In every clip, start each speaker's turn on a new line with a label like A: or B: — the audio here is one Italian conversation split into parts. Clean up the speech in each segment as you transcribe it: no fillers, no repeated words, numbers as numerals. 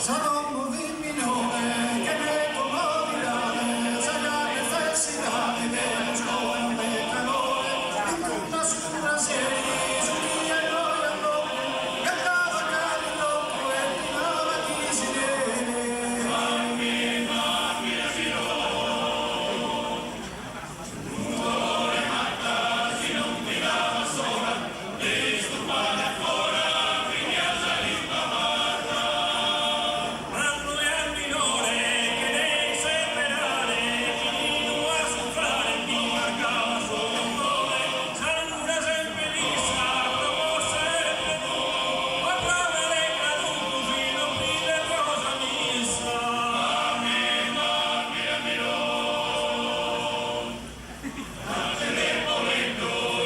A: Sarò un minore che ne commodirà, sarà le felicidad che giovane e calore, in tutta scura serie, su mia e noi a nome, cantava Camillo e minava chi si viene. Mammi, mammi, un dolore matta, si non ti dava sola, disturbare ancora, quindi a salire la barra. Mamma è il minore che devi separare, chi non va a soffrare, mi mancava solo un nome, sangue sempre lissa, proposta sempre tu, ma prove le caduto fino a mille cosa missa. Mammi, mammi,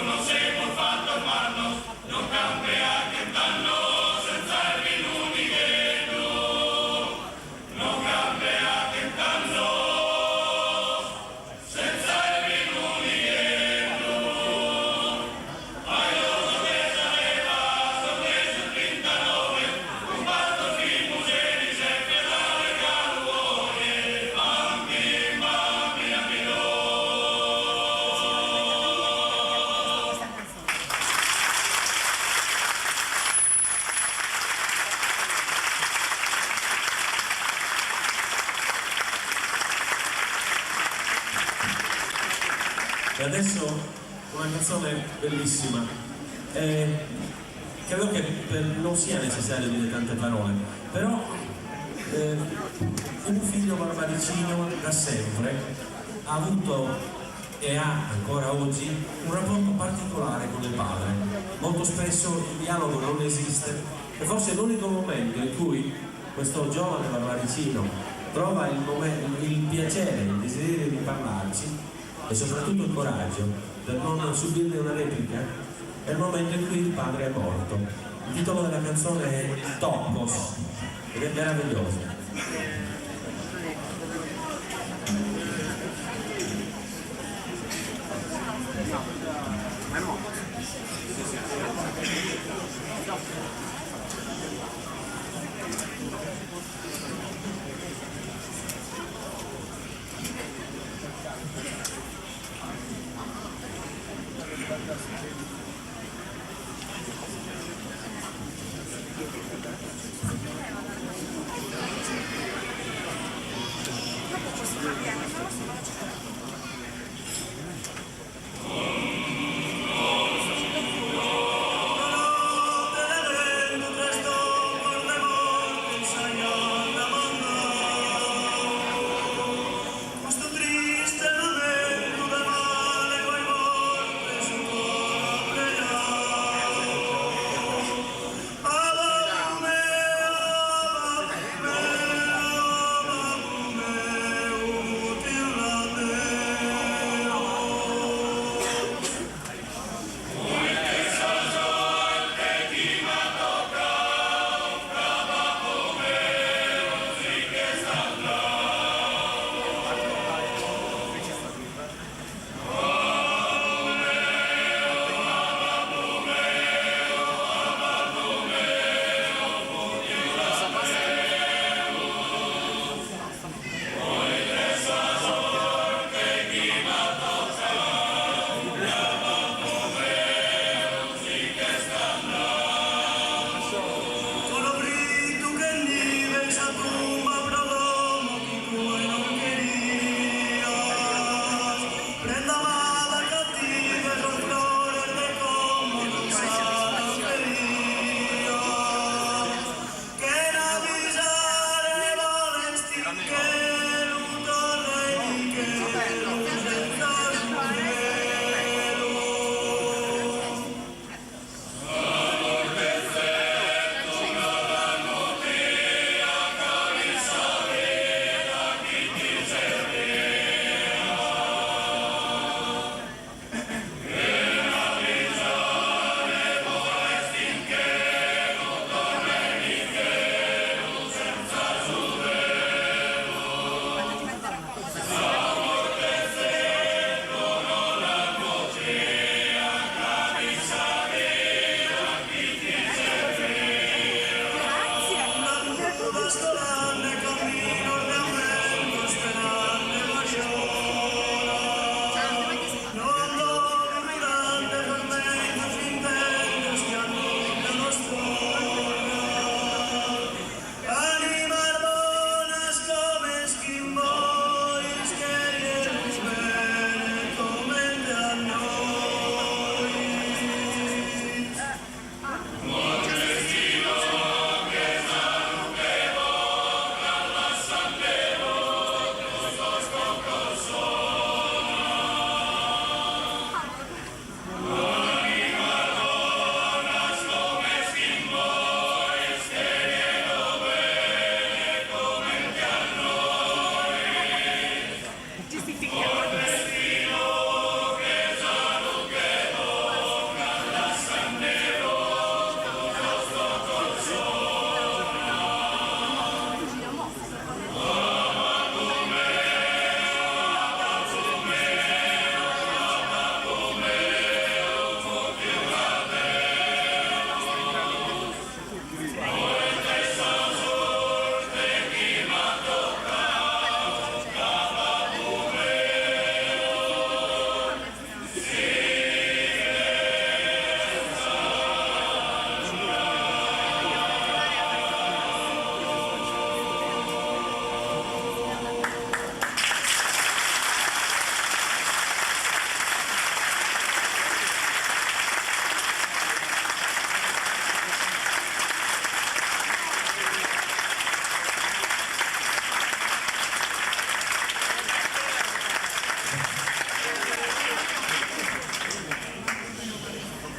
A: no sé por fatto hermanos, no cambia que tanto senza il vinunigheno, no cambia che tanto senza il vinunigheno. Ai loro che sareva sorpreso il 39, combatto il musei sempre da regaluone, mammi, mammi, ammirò.
B: E adesso una canzone bellissima. Credo che non sia necessario dire tante parole, però un figlio barbaricino da sempre ha avuto e ha ancora oggi un rapporto particolare con il padre. Molto spesso il dialogo non esiste e forse è l'unico momento in cui questo giovane barbaricino trova il piacere, il desiderio di parlarci e soprattutto il coraggio per non subirne una replica è il momento in cui il padre è morto. Il titolo della canzone è Topos ed è meraviglioso.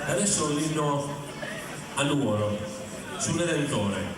B: Adesso l'inno a Nuoro, sul Redentore.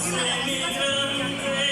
A: sei migrante